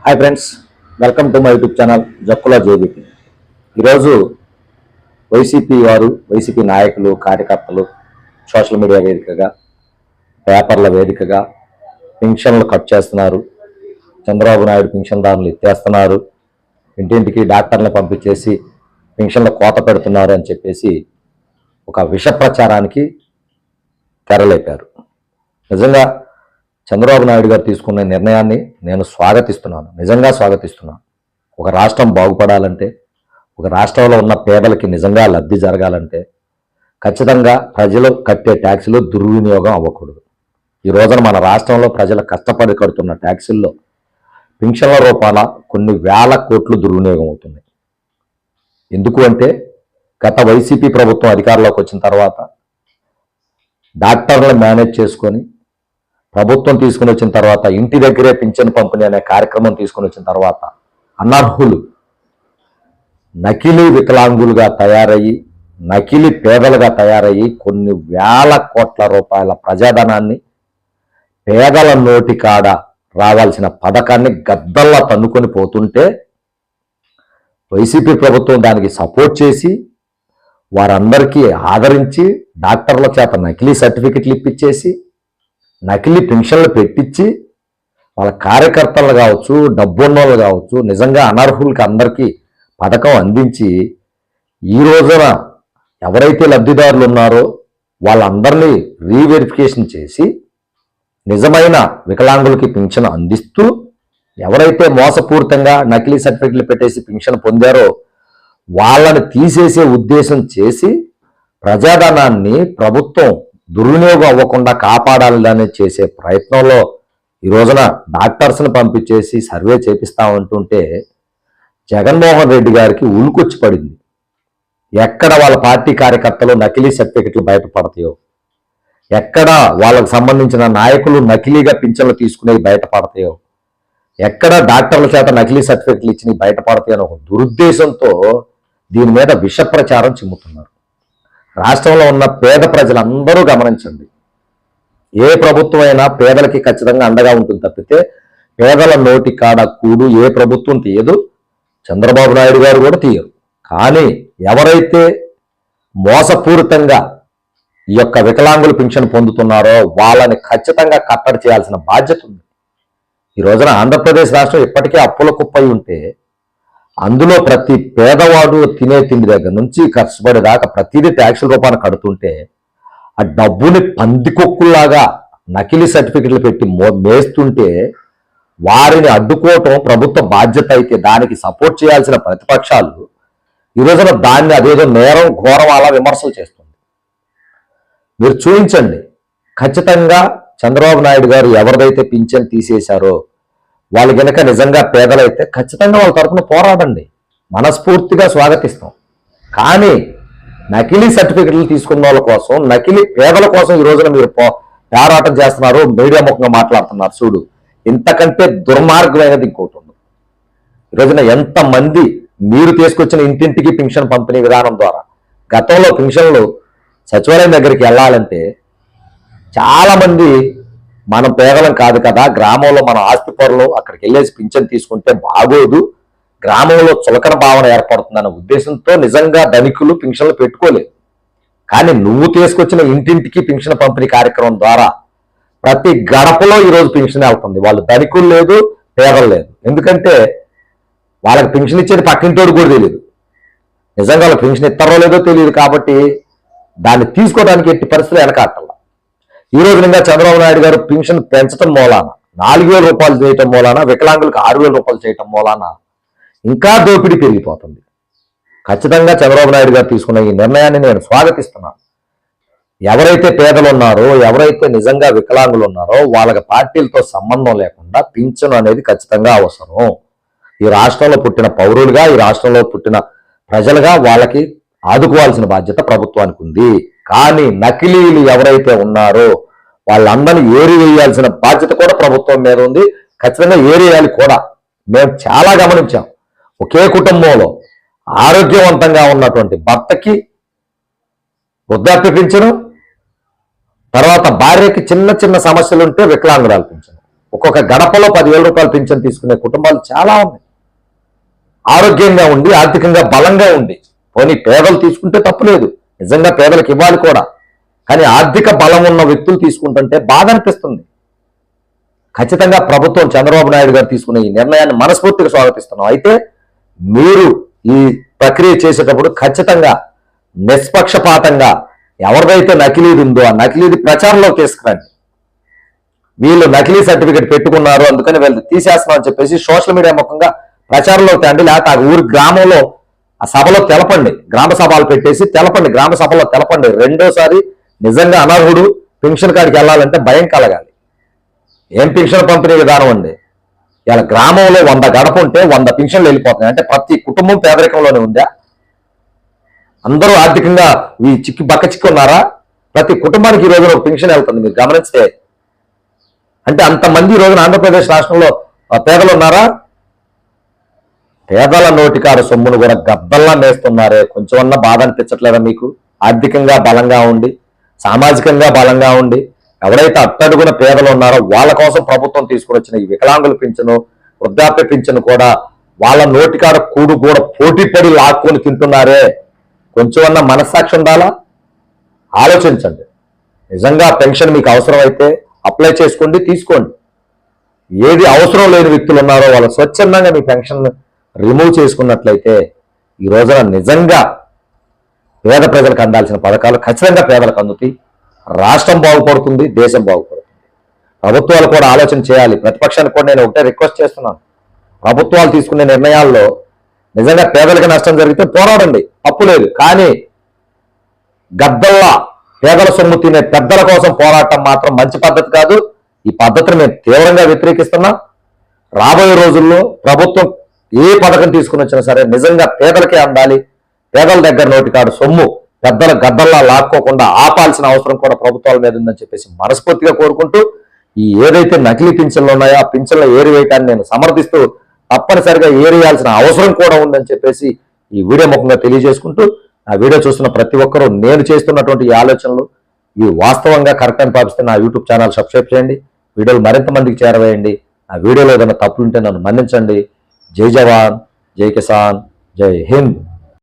Hi friends, welcome to my YouTube channel Jakkula JBP. ఈరోజు YCP నాయకులు, కార్యకర్తలు సోషల్ మీడియా వేదికగా, పేపర్ల వేదికగా పింఛన్లు కట్ చేస్తున్నారు. చంద్రబాబు నాయుడు పింఛన్దారులు ఎత్తేస్తున్నారు, ఇంటింటికి డాక్టర్లను పంపించేసి పింఛన్లు కోత పెడుతున్నారు అని చెప్పేసి ఒక విష ప్రచారానికి తెరలేపారు. నిజంగా చంద్రబాబు నాయుడు గారు తీసుకున్న నిర్ణయాన్ని నేను స్వాగతిస్తున్నాను, నిజంగా స్వాగతిస్తున్నాను. ఒక రాష్ట్రం బాగుపడాలంటే, ఒక రాష్ట్రంలో ఉన్న పేదలకి నిజంగా లబ్ధి జరగాలంటే ఖచ్చితంగా ప్రజలు కట్టే ట్యాక్సులు దుర్వినియోగం అవ్వకూడదు. ఈ రోజున మన రాష్ట్రంలో ప్రజలు కష్టపడి కడుతున్న ట్యాక్సుల్లో పింఛన్ల రూపాన కొన్ని వేల కోట్లు దుర్వినియోగం అవుతున్నాయి. ఎందుకు అంటే గత వైసీపీ ప్రభుత్వం అధికారంలోకి వచ్చిన తర్వాత డాక్టర్లను మేనేజ్ చేసుకొని ప్రభుత్వం తీసుకుని వచ్చిన తర్వాత ఇంటి దగ్గరే పింఛన్ పంపిణీ అనే కార్యక్రమం తీసుకుని వచ్చిన తర్వాత అనర్హులు నకిలీ వికలాంగులుగా తయారయ్యి, నకిలీ పేదలుగా తయారయ్యి కొన్ని వేల కోట్ల రూపాయల ప్రజాధనాన్ని పేదల నోటి కాడ రావాల్సిన పథకాన్ని గద్దల్లా తన్నుకొని పోతుంటే వైసీపీ ప్రభుత్వం దానికి సపోర్ట్ చేసి వారందరికీ ఆదరించి డాక్టర్ల చేత నకిలీ సర్టిఫికెట్లు ఇప్పించేసి నకిలీ పెన్షన్లు పెట్టించి వాళ్ళ కార్యకర్తలు కావచ్చు, డబ్బున్నోళ్ళు కావచ్చు, నిజంగా అనర్హులకి అందరికీ పథకం అందించి ఈ రోజున ఎవరైతే లబ్ధిదారులు ఉన్నారో వాళ్ళందరినీ రీవెరిఫికేషన్ చేసి నిజమైన వికలాంగులకి పింఛను అందిస్తూ, ఎవరైతే మోసపూరితంగా నకిలీ సర్టిఫికెట్లు పెట్టేసి పింఛను పొందారో వాళ్ళని తీసేసే ఉద్దేశం చేసి ప్రజాధనాన్ని ప్రభుత్వం దుర్వినియోగం అవ్వకుండా కాపాడాలని చేసే ప్రయత్నంలో ఈ రోజున డాక్టర్స్ని పంపించేసి సర్వే చేపిస్తామంటుంటే జగన్మోహన్ రెడ్డి గారికి ఉలుకొచ్చి పడింది. ఎక్కడ వాళ్ళ పార్టీ కార్యకర్తలు నకిలీ సర్టిఫికెట్లు బయటపడతాయో, ఎక్కడ వాళ్ళకు సంబంధించిన నాయకులు నకిలీగా పింఛన్లు తీసుకునేవి బయటపడతాయో, ఎక్కడ డాక్టర్ల చేత నకిలీ సర్టిఫికెట్లు ఇచ్చినవి బయటపడతాయో అని ఒక దురుద్దేశంతో దీని మీద విష ప్రచారం చిమ్ముతున్నారు. రాష్ట్రంలో ఉన్న పేద ప్రజలందరూ గమనించండి, ఏ ప్రభుత్వం అయినా పేదలకి ఖచ్చితంగా అండగా ఉంటుంది తప్పితే పేదల నోటి కాడ కూడు ఏ ప్రభుత్వం తీయదు, చంద్రబాబు నాయుడు గారు కూడా తీయరు. కానీ ఎవరైతే మోసపూరితంగా ఈ యొక్క వికలాంగుల పింఛన్ పొందుతున్నారో వాళ్ళని ఖచ్చితంగా కట్టడి చేయాల్సిన బాధ్యత ఉంది. ఈ రోజున ఆంధ్రప్రదేశ్ రాష్ట్రం ఇప్పటికే అప్పుల కుప్పై ఉంటే అందులో ప్రతి పేదవాడు తినే తిండి దగ్గర నుంచి కష్టపడేదాకా ప్రతిదీ ట్యాక్సుల రూపాన కడుతుంటే ఆ డబ్బుని పందికొక్కుల్లాగా నకిలీ సర్టిఫికెట్లు పెట్టి మేస్తుంటే వారిని అడ్డుకోవటం ప్రభుత్వ బాధ్యత అయితే దానికి సపోర్ట్ చేయాల్సిన ప్రతిపక్షాలు ఈ రోజున దాన్ని అదేదో నేరం ఘోరం అలా విమర్శలు చేస్తుంది. మీరు చూపించండి, ఖచ్చితంగా చంద్రబాబు నాయుడు గారు ఎవరిదైతే పింఛన్ తీసేశారో వాళ్ళు కనుక నిజంగా పేదలైతే ఖచ్చితంగా వాళ్ళ తరఫున పోరాడండి, మనస్ఫూర్తిగా స్వాగతిస్తాం. కానీ నకిలీ సర్టిఫికెట్లు తీసుకున్న వాళ్ళ కోసం, నకిలీ పేదల కోసం ఈ రోజున మీరు పోరాటం చేస్తున్నారు, మీడియా ముఖంగా మాట్లాడుతున్నారు. చూడు, ఇంతకంటే దుర్మార్గమైనది ఇంకోటి ఉంది. ఈ రోజున ఎంతమంది మీరు తీసుకొచ్చిన ఇంటింటికి పింఛన్ పంపిణీ విధానం ద్వారా గతంలో పింఛన్లు సచివాలయం దగ్గరికి వెళ్ళాలంటే చాలామంది మనం పేదలం కాదు కదా, గ్రామంలో మన ఆస్తి పరులు అక్కడికి వెళ్ళేసి పింఛన్ తీసుకుంటే బాగోదు, గ్రామంలో చులకన భావన ఏర్పడుతుందన్న ఉద్దేశంతో నిజంగా ధనికులు పింఛన్లు పెట్టుకోలేదు. కానీ నువ్వు తీసుకొచ్చిన ఇంటింటికి పింఛన్ పంపిణీ కార్యక్రమం ద్వారా ప్రతి గడపలో ఈరోజు పింఛన్ వెళ్తుంది. వాళ్ళు ధనికులు లేదు, పేదలు లేదు. ఎందుకంటే వాళ్ళకి పింఛన్ ఇచ్చేది పక్కింటోడు కూడా తెలియదు, నిజంగా వాళ్ళకి పింఛన్ ఇస్తారో లేదో తెలియదు. కాబట్టి దాన్ని తీసుకోవడానికి ఎట్టి పరిస్థితులు వెనకాటల. ఈ రోజు నింగా చంద్రబాబు నాయుడు గారు పింఛన్ పెంచడం మూలాన 4,000 రూపాయలు చేయటం మూలాన, వికలాంగులకు 6,000 రూపాయలు చేయటం మూలాన ఇంకా దోపిడీ పెరిగిపోతుంది. ఖచ్చితంగా చంద్రబాబు నాయుడు గారు తీసుకున్న ఈ నిర్ణయాన్ని నేను స్వాగతిస్తున్నాను. ఎవరైతే పేదలు ఉన్నారో, ఎవరైతే నిజంగా వికలాంగులు ఉన్నారో వాళ్ళకి పార్టీలతో సంబంధం లేకుండా పింఛన్ అనేది ఖచ్చితంగా అవసరం. ఈ రాష్ట్రంలో పుట్టిన పౌరులుగా, ఈ రాష్ట్రంలో పుట్టిన ప్రజలుగా వాళ్ళకి ఆదుకోవాల్సిన బాధ్యత ప్రభుత్వానికి ఉంది. కానీ నకిలీలు ఎవరైతే ఉన్నారో వాళ్ళందరినీ ఏరివేయాల్సిన బాధ్యత కూడా ప్రభుత్వం మీద ఉంది. ఖచ్చితంగా ఏరివేయాలి కూడా. మేము చాలా గమనించాం, ఒకే కుటుంబంలో ఆరోగ్యవంతంగా ఉన్నటువంటి భర్తకి వృద్ధాప్య పింఛను, తర్వాత భార్యకి చిన్న చిన్న సమస్యలు ఉంటే వికలాంగురాలు పింఛను, ఒక్కొక్క గడపలో 10,000 రూపాయలు పింఛన్ తీసుకునే కుటుంబాలు చాలా ఉన్నాయి. ఆరోగ్యంగా ఉండి ఆర్థికంగా బలంగా ఉండి, పోనీ పేదలు తీసుకుంటే తప్పులేదు, నిజంగా పేదలకు ఇవ్వాలి కూడా, కానీ ఆర్థిక బలం ఉన్న వ్యక్తులు తీసుకుంటుంటే బాధ అనిపిస్తుంది. ఖచ్చితంగా ప్రభుత్వం చంద్రబాబు నాయుడు గారు తీసుకునే ఈ నిర్ణయాన్ని మనస్ఫూర్తిగా స్వాగతిస్తున్నాం. అయితే మీరు ఈ ప్రక్రియ చేసేటప్పుడు ఖచ్చితంగా నిష్పక్షపాతంగా ఎవరిదైతే నకిలీది ఉందో ఆ నకిలీది ప్రచారంలోకి తీసుకురండి. వీళ్ళు నకిలీ సర్టిఫికేట్ పెట్టుకున్నారు అందుకని వీళ్ళు తీసేస్తున్నాం అని చెప్పేసి సోషల్ మీడియా ముఖంగా ప్రచారంలో తేండి. లేకపోతే ఆ ఊరి గ్రామంలో ఆ సభలో తెలపండి, గ్రామ సభలు పెట్టేసి తెలపండి, గ్రామ సభలో తెలపండి. రెండోసారి నిజంగా అనర్హుడు పెన్షన్ కాడికి వెళ్ళాలంటే భయం కలగాలి. ఏం పెన్షన్ పంపిణీ విధానం అండి? ఇలా గ్రామంలో 100 గడప ఉంటే 100 పెన్షన్లు వెళ్ళిపోతున్నాయి అంటే ప్రతి కుటుంబం పేదరికంలోనే ఉందా? అందరూ ఆర్థికంగా బక్క చిక్కి ఉన్నారా? ప్రతి కుటుంబానికి ఈ రోజున ఒక పెన్షన్ వెళ్తుంది. మీరు గమనిస్తే అంటే అంతమంది ఈ రోజున ఆంధ్రప్రదేశ్ రాష్ట్రంలో పేదలు ఉన్నారా? పేదల నోటికారు సొమ్మును కూడా గద్దల్లా నేస్తున్నారే. కొంచెమన్నా బాధ అనిపించట్లేదా మీకు? ఆర్థికంగా బలంగా ఉండి, సామాజికంగా బలంగా ఉండి, ఎవరైతే అట్టడుగున పేదలు ఉన్నారో వాళ్ళ కోసం ప్రభుత్వం తీసుకుని వచ్చిన ఈ వికలాంగుల పింఛను, వృద్ధాప్య పింఛను కూడా వాళ్ళ నోటికాడ కూడు కూడా పోటీ పడి లాక్కొని తింటున్నారే. కొంచెమన్నా మనస్సాక్షి ఉండాలా? ఆలోచించండి. నిజంగా పెన్షన్ మీకు అవసరమైతే అప్లై చేసుకోండి, తీసుకోండి. ఏది అవసరం లేని వ్యక్తులు ఉన్నారో వాళ్ళు స్వచ్ఛందంగా మీ పెన్షన్ రిమూవ్ చేసుకున్నట్లయితే ఈ రోజున నిజంగా పేద ప్రజలకు అందాల్సిన పథకాలు ఖచ్చితంగా పేదలకు అందుతాయి. రాష్ట్రం బాగుపడుతుంది, దేశం బాగుపడుతుంది. ప్రభుత్వాలు కూడా ఆలోచన చేయాలి. ప్రతిపక్షానికి కూడా నేను ఒకటే రిక్వెస్ట్ చేస్తున్నాను, ప్రభుత్వాలు తీసుకునే నిర్ణయాల్లో నిజంగా పేదలకు నష్టం జరిగితే పోరాడండి, తప్పు లేదు. కానీ గద్దల్లా పేదల సొమ్ము తినే పెద్దల కోసం పోరాటం మాత్రం మంచి పద్ధతి కాదు. ఈ పద్ధతిని మేము తీవ్రంగా వ్యతిరేకిస్తున్నాం. రాబోయే రోజుల్లో ప్రభుత్వం ఏ పథకం తీసుకుని వచ్చినా సరే నిజంగా పేదలకే అందాలి. పేదల దగ్గర నోటికాడు సొమ్ము పెద్దల గద్దల్లా లాక్కోకుండా ఆపాల్సిన అవసరం కూడా ప్రభుత్వాల మీద ఉందని చెప్పేసి మనస్ఫూర్తిగా కోరుకుంటూ, ఈ ఏదైతే నకిలీ పింఛన్లు ఉన్నాయో ఆ పింఛన్ల ఏరివేయటాన్ని నేను సమర్థిస్తూ తప్పనిసరిగా ఏరియాల్సిన అవసరం కూడా ఉందని చెప్పేసి ఈ వీడియో ముఖంగా తెలియజేసుకుంటూ, ఆ వీడియో చూస్తున్న ప్రతి ఒక్కరూ నేను చేస్తున్నటువంటి ఈ ఆలోచనలు ఇవి వాస్తవంగా కరెక్ట్ అని భావిస్తే నా యూట్యూబ్ ఛానల్ సబ్స్క్రైబ్ చేయండి, వీడియోలు మరింత మందికి చేరవేయండి. ఆ వీడియోలో ఏదైనా తప్పులుంటే నన్ను మన్నించండి. జై జవాన్, జై కిసాన్, జై హింద్.